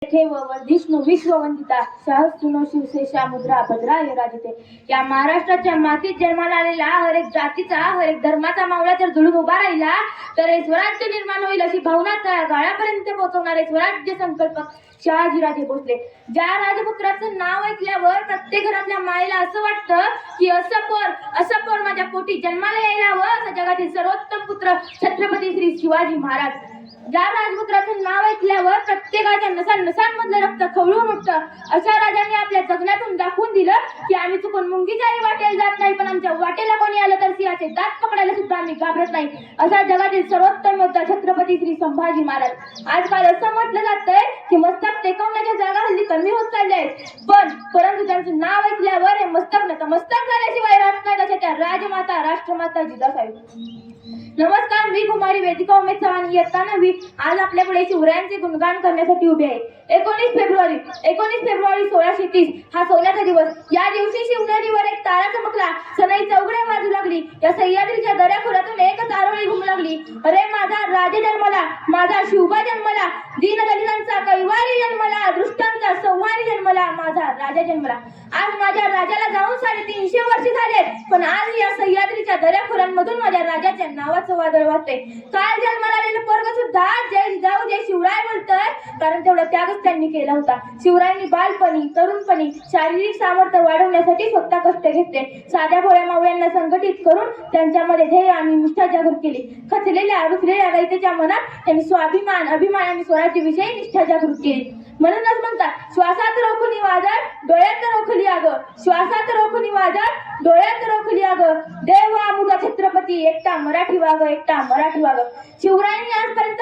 ठेव वर्धिष्णू विश्ववंदिता सहस्रुनो शिवशेषा मुद्रा भद्राय राजते. या महाराष्ट्राच्या मातीत जन्माला आलेला हर एक जातीचा हर एक धर्माचा मावळा जर जुळून उभा राहिला तर हे स्वराज्य निर्माण होईल अशी भावना गाळापर्यंत पोहोचवणारे स्वराज्य संकल्पक शहाजीराजे भोसले. ज्या राजपुत्राचं नाव ऐकल्यावर प्रत्येक घरातल्या मायेला असं वाटतं की असं पोर माझ्या पोटी जन्माला यायला हवं. असं जगातील सर्वोत्तम पुत्र छत्रपती श्री शिवाजी महाराज. ज्या राजपुत्राचं नाव ऐकल्यावर प्रत्येकाच्या नसांमधलं रक्त खवळून उठतं. अशा राजांनी आपल्या जगण्यातून दाखवून दिलं की आम्ही चुकून मुंगीच्याही वाटेला जात नाही, पण आमच्या वाटेला कोणी आलं तर सिंहाचे दात पकडायला सुद्धा आम्ही घाबरत नाही. असा जगातील सर्वोत्तम योद्धा छत्रपती श्री संभाजी महाराज. आजकाल असं म्हटलं जातंय की मस्तक टेकवण्याच्या जागा हल्ली कमी होत चालल्या आहेत, परंतु त्यांचं नाव ऐकल्यावर हे मस्तक नतमस्तक झाल्याशिवाय राहत नाही. अशा त्या राजमाता राष्ट्रमाता जिजाबाई. नमस्कार, मी कुमारी वेदिका उमेश चव्हाण इयत्ता 9वी आज आपल्याकडे शिवरायांचे गुणगान करण्यासाठी उभे आहे. 19 फेब्रुवारी 1630 हा सोन्याचा दिवस. या दिवशी शिवनेरीवर एक तारा चमकला, सनई चौघड्या वाजू लागली. या सह्याद्रीच्या दऱ्याखोऱ्यातून एकच आरोळी घुमू लागली. अरे माझा राजा जन्मला, माझा शिवबा जन्मला, दीनदलितांचा कैवारी जन्मला, दृष्टांचा संहारी जन्मला, माझा राजा जन्मला. आज माझ्या राजाला जाऊन 350 वर्ष झाले, पण आज या सह्याद्रीच्या दऱ्याखोऱ्यांमधून माझ्या राजाच्या नावाचं वादळ वाहते. काल जन्माला आलेलं पोरग सुद्धा जय जिजाऊ जय शिवराय बोलतोय, कारण तेवढा त्यागच त्यांनी केला होता. शिवरायांनी बालपणी तरुणपणी शारीरिक सामर्थ्य वाढवण्यासाठी स्वतः कष्ट घेतले. साध्या भोळ्या मावळ्यांना संघटित करून त्यांच्यामध्ये ध्येय आणि निष्ठा जागृत केली. खचलेल्या रुसलेल्या रयतेच्या मनात त्यांनी स्वाभिमान अभिमान आणि स्वराज्याविषयी निष्ठा जागृत केली. म्हणूनच म्हणतात श्वासात रोखुनी वादळ डोळ्यात रोखली आग, श्वासात रोखुनी वादळ डोळ्यात रोखली आग. देव अमुका छत्रपती एकटा मराठी वाग, एकटा मराठी वाग. शिवरायांनी आजपर्यंत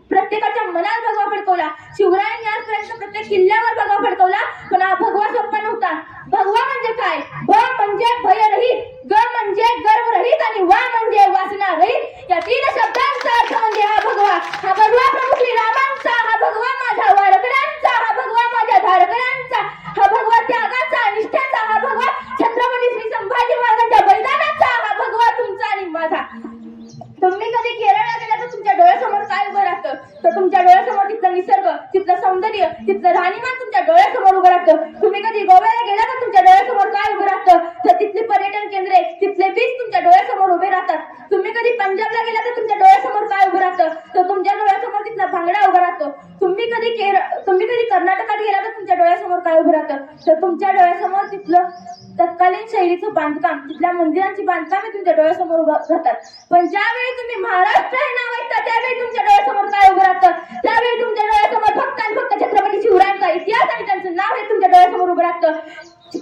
प्रत्येकाच्या मनात भगवा फडकवला. शिवरायांनी आजपर्यंत प्रत्येक किल्ल्यावर भगवा फडकवला, पण हा भगवा सोपा नव्हता. भगवा म्हणजे काय? भ म्हणजे भयरहित, ग म्हणजे गर्वरहित आणि वा म्हणजे वासना रहित. या 3 शब्दांचा अर्थ म्हणजे हा भगवा. हा भगवा प्रमुख रामांचा, हा भगवा माझा वारकऱ्यांचा, हा भगवा माझ्या धारकऱ्यांचा, हा भगवा त्यागाचा निष्ठेचा, हा भगवा छत्रपती श्री संभाजी महाराजांच्या बलिदानाचा, हा भगवा तुमचा आणि माझा. तुम्ही कधी केरळला गेला तर तुमच्या डोळ्यासमोर काय उभं राहतं? तर तुमच्या डोळ्यासमोर तिथलं निसर्ग, तिथलं सौंदर्य, तिथलं राहणीमान तुमच्या डोळ्यासमोर उभं राहतं. तुम्ही कधी गोव्याला गेला तर तुमच्या डोळ्यासमोर काय उभं राहतं? तर तिथली पर्यटन केंद्रे, तिथले बीच तुमच्या डोळ्यासमोर उभे राहतात. तुम्ही कधी पंजाबला गेला तर तुमच्या डोळ्यासमोर काय उभं राहतं? तर तुमच्या डोळ्यासमोर तिथला भांगडा उभा राहतो. तुम्ही कधी कर्नाटकात गेला तर तुमच्या डोळ्यासमोर काय उभं राहतं? तर तुमच्या डोळ्यासमोर तिथलं तत्कालीन शैलीचं बांधकाम, तिथल्या मंदिरांची बांधकामे तुमच्या डोळ्यासमोर उभं राहतात. पण ज्यावेळी तुम्ही महाराष्ट्र हे नाव ऐकता त्यावेळी तुमच्या डोळ्यासमोर काय उभं राहतं? त्यावेळी तुमच्या डोळ्यासमोर फक्त आणि फक्त छत्रपती शिवरायांचा इतिहास आणि त्यांचं नाव हे तुमच्या डोळ्यासमोर उभं राहतं.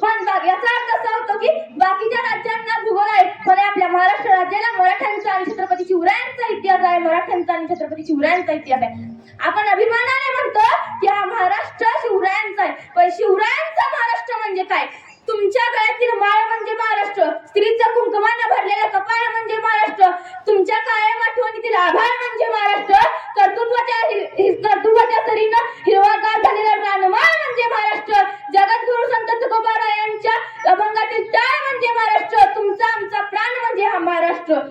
पण याचा अर्थ असा होतो की बाकीच्या राज्यांना भूगोल आहे, पण आपल्या महाराष्ट्र राज्याला मराठ्यांचा आणि छत्रपती शिवरायांचा इतिहास आहे. मराठ्यांचा आणि छत्रपती शिवरायांचा इतिहास आहे. आपण अभिमानाने म्हणतो की हा महाराष्ट्र शिवरायांचा आहे, पण शिवरायांचा महाराष्ट्र म्हणजे काय? तुमच्या गळ्यातील माळ म्हणजे महाराष्ट्र, स्त्रीचं कुंकुमाने भरलेलं कपाळ म्हणजे महाराष्ट्र, तुमच्या कायम आठवणीतील आभाळ म्हणजे महाराष्ट्र, कर्तृत्वाच्या सरीनं हिरवागार झालेला रानमाळ म्हणजे महाराष्ट्र, जगद्गुरु संत तुकोबाराय यांच्या अभंगातील टाळ म्हणजे महाराष्ट्र, तुमचा आमचा प्राण म्हणजे हा महाराष्ट्र.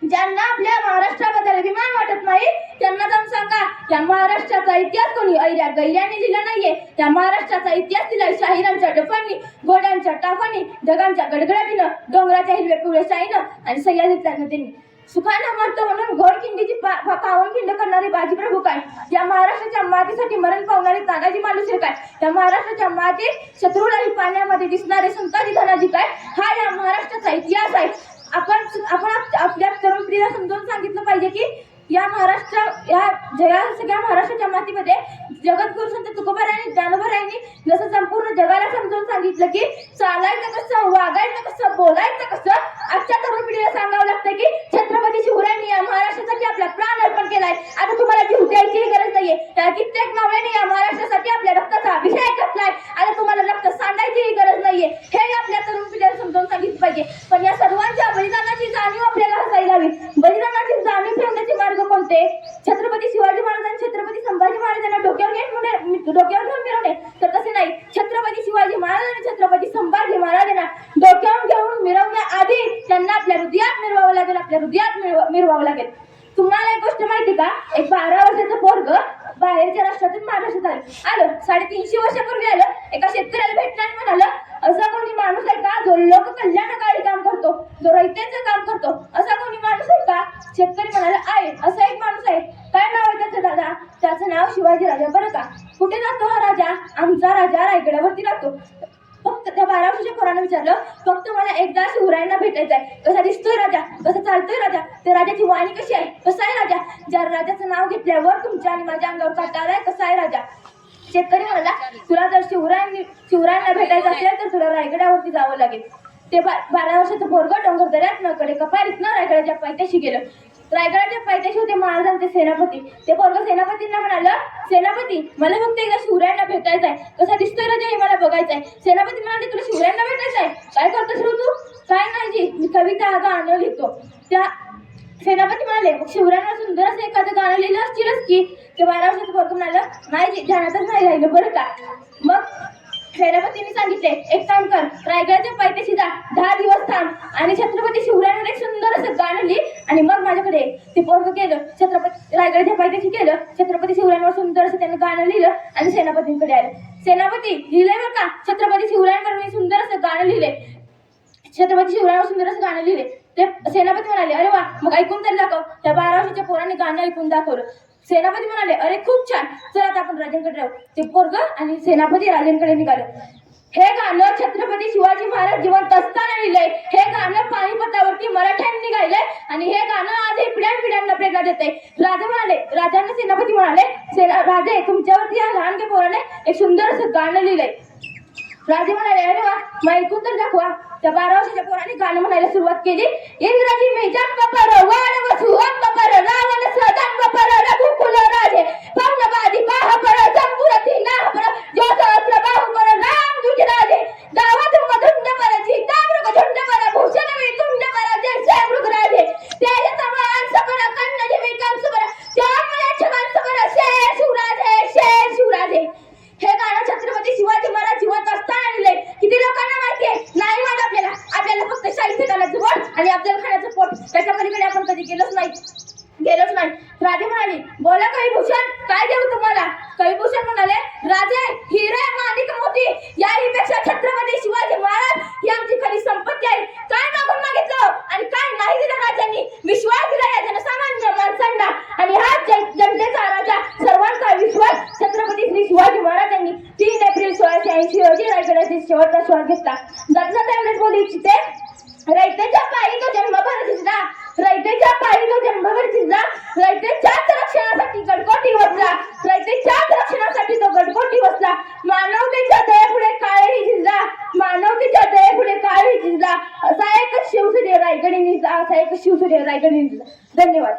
ज्यांना आपल्या महाराष्ट्राबद्दल अभिमान वाटत नाही त्यांना जाऊन सांगा या महाराष्ट्राचा इतिहास कोणी ऐऱ्या गैऱ्याने लिहिला नाहीये. या महाराष्ट्राचा इतिहास दिलाय शाहिरांच्या डफांनी, घोड्यांच्या टाफांनी, ढगांच्या गडगडाटीनं, डोंगराच्या हिरव्या पिवळ्या शाईनं आणि सह्याद्रीच्या नदीने. सुखानं मरतो म्हणून घोडखिंडीची पावनखिंड करणारे बाजीप्रभू काय? या महाराष्ट्राच्या मातीसाठी मरण पावणारे तानाजी मालुसरे काय? या महाराष्ट्राच्या मातीत शत्रूलाही पाण्यामध्ये दिसणारे संताजी धनाजी काय? हा या महाराष्ट्राचा इतिहास आहे. आपण आपल्या तरुण पिढीला समजावून सांगितलं पाहिजे की या सगळ्या महाराष्ट्राच्या मातीमध्ये जगद्गुरु संत तुकोबारायांनी ज्ञानोबारायांनी जसं संपूर्ण जगाला समजावून सांगितलं की चालायचं कसं, वागायचं कसं, बोलायचं कसं, आजच्या तरुण पिढीला सांगावं लागतं की छत्रपती शिवरायांनी या महाराष्ट्रासाठी आपला प्राण अर्पण केलाय. आता तुम्हाला जीव द्यायचीही गरज नाहीये. त्या कित्येक मावळ्यांनी या महाराष्ट्रासाठी आपल्या रक्ताचा अभिषेक घातलाय. आता तुम्हाला रक्त सांडायचीही गरज नाहीये. हे आपल्या तरुण पिढीला समजावून सांगितलं पाहिजे. पण या सर्वांच्या बलिदानाची जाणीव आपल्याला असायला हवी. बलिदानाची जाणीव ठेवण्याचे मार्ग कोणते? छत्रपती शिवाजी महाराजांनी छत्रपती संभाजी महाराजांना डोक्यावर घेऊन मिरवणे तर तसे नाही. छत्रपती शिवाजी महाराज आणि छत्रपती संभाजी महाराजांना डोक्यावर घेऊन मिरवण्याआधी त्यांना आपल्या हृदयात मिरवावं लागेल, आपल्या हृदयात मिरवावं लागेल. तुम्हाला एक गोष्ट माहिती का? एक 12 वर्षाचं पोरग बाहेरच्या राष्ट्रातून महाराष्ट्रात आलं 350 वर्षापूर्वी आलं. एका शेतकऱ्याला भेटलं आणि म्हणालं, असा कोणी माणूस आहे का जो लोक कल्याणकारी काम करतो, जो रयतेचं काम करतो, असा कोणी माणूस आहे का? शेतकरी म्हणाला, आहे, असा एक माणूस आहे. काय नाव आहे त्याचं दादा? त्याचं नाव शिवाजी राजा. बरं का? कुठे राहतो हा राजा? आमचा राजा रायगडावरती राहतो. फक्त त्या 12 वर्षाच्या पोरानं विचारलं, फक्त मला एकदा शिवरायांना भेटायचंय. कसा दिसतोय राजा? कसा चालतोय राजा? त्या राजाची वाणी कशी आहे? कसा आहे राजा? ज्या राजाचं नाव घेतल्यावर तुमच्या आणि माझ्या अंगावर काटा आलाय, कसा आहे राजा? शेतकरी म्हणाला, तुला जर शिवरायांना भेटायचं असेल तर तुला रायगडावरती जावं लागेल. ते 12 वर्षाचं पोरगं डोंगर दऱ्यात न कडे कपारीत न रायगडाच्या पायथ्याशी गेलं. रायगडाच्या पायथ्याशी होते महाराजांचे सेनापती. ते पोरगं सेनापतींना म्हणालं, सेनापती, मला फक्त एकदा शिवरायांना भेटायचंय. कसा दिसतोय राजा हे मला बघायचंय. सेनापती म्हणाले, तुला शिवरायांना भेटायचंय? काय करतोस रे तू? काय नाही जी, मी कविता गाणं लिहितो. त्या सेनापती म्हणाले, मग शिवरायांना सुंदर असं एखादं गाणं लिहिलं असतीलच की? ते 12 वर्षाचं पोरगं म्हणालं, नाही जी, ध्यानातच नाही राहिलं. बरं का? मग सेनापतींनी सांगितले, एक काम कर, रायगडाच्या पायथ्याशी जा, 10 दिवस थांब आणि छत्रपती शिवरायांवर एक सुंदर असं गाणं लिही आणि मग माझ्याकडे ये. ते पोरगं केलं. रायगडाच्या पायथ्याशी गेलं. छत्रपती शिवरायांवर सुंदर असं त्यानं गाणं लिहिलं आणि सेनापतींकडे आलं. सेनापती, लिहिलंय बरं का? छत्रपती शिवरायांवर मी सुंदर असं गाणं लिहिले. छत्रपती शिवरायांवर सुंदर असं गाणं लिहिले. ते सेनापती म्हणाले, अरे वा, मग ऐकून तरी दाखव. त्या 12 वर्षाच्या पोराने गाणं ऐकून दाखवलं. सेनापती म्हणाले, अरे खूप छान, चल आता आपण राजांकडे राहू. ते पोरगं आणि सेनापती राजांकडे निघालं. हे गाणं छत्रपती शिवाजी महाराज जिवंत असताना लिहिलंय. हे गाणं पानिपतावरती मराठ्यांनी गायलंय आणि हे गाणं आजही पिढ्यानपिढ्यांना प्रेरणा देतंय. राजांना सेनापती म्हणाले, राजे, तुमच्यावरती या लहानग्या पोराने एक सुंदर असं गाणं लिहिलंय. राजे म्हणाले, अरे वा, मग ऐकून तर दाखवा. त्या 12 वर्षाच्या पोराने गाणं म्हणायला सुरुवात केली. इंद्राजी मी जन्म पर वाण वसु अंब पर रावण सदंब पर रघुकुल राजे पवनबादी बाह पर संपुरती नाह पर जो सहस्र बाहु पर राम दुज राजे दावत मधुंड पर सीता मृग झुंड पर भूषण वितुंड पर जय मृग राजे तेज समान सबर कन्न जिवी कंस पर चामले छमन सबर शेर शिवराजे. हे गाणं छत्रपती शिवाजी महाराज जिवंत असताना लिहिलंय. किती लोकांना माहितीये? नाही माहित आपल्याला फक्त शाहीचे गाण्याचं पोट आणि अफजल खानाचं पोट, त्याच्या पलीकडे आपण कधी गेलोच नाही. राजे म्हणाले, बोला कविभूषण, काय देऊ तुम्हाला? कविभूषण म्हणाले, राजे, हिरे माणिक मोती याहीपेक्षा छत्रपती शिवाजी महाराज ही आमची खरी संपत्ती आहे. काय मागून मागितलं आणि काय नाही दिलं राजांनी? विश्वास दिला या जनसामान्य माणसांना आणि हा जनतेचा राजा, सर्वांचा विश्वास छत्रपती श्री शिवाजी महाराजांनी 3 एप्रिल 1680 रोजी रायगडाचा शेवटचा श्वास घेतला. जाता एवढेच बोलू इच्छिते, रयतेच्या पायी तो जन्मभर झिजला, रयतेच्या पायी तो जन्मभर झिजला, रयतेच्याच रक्षणासाठी गडकोटी वसला, रयतेच्याच रक्षणासाठी तो गडकोटी वसला. मानवतेच्या दयेपुढे काळही झिजला, मानवतेच्या दयेपुढे काळही झिजला. असा एक शिवसूर्य रायगडी निजला, असा एक शिवसूर्य रायगडी निजला. धन्यवाद.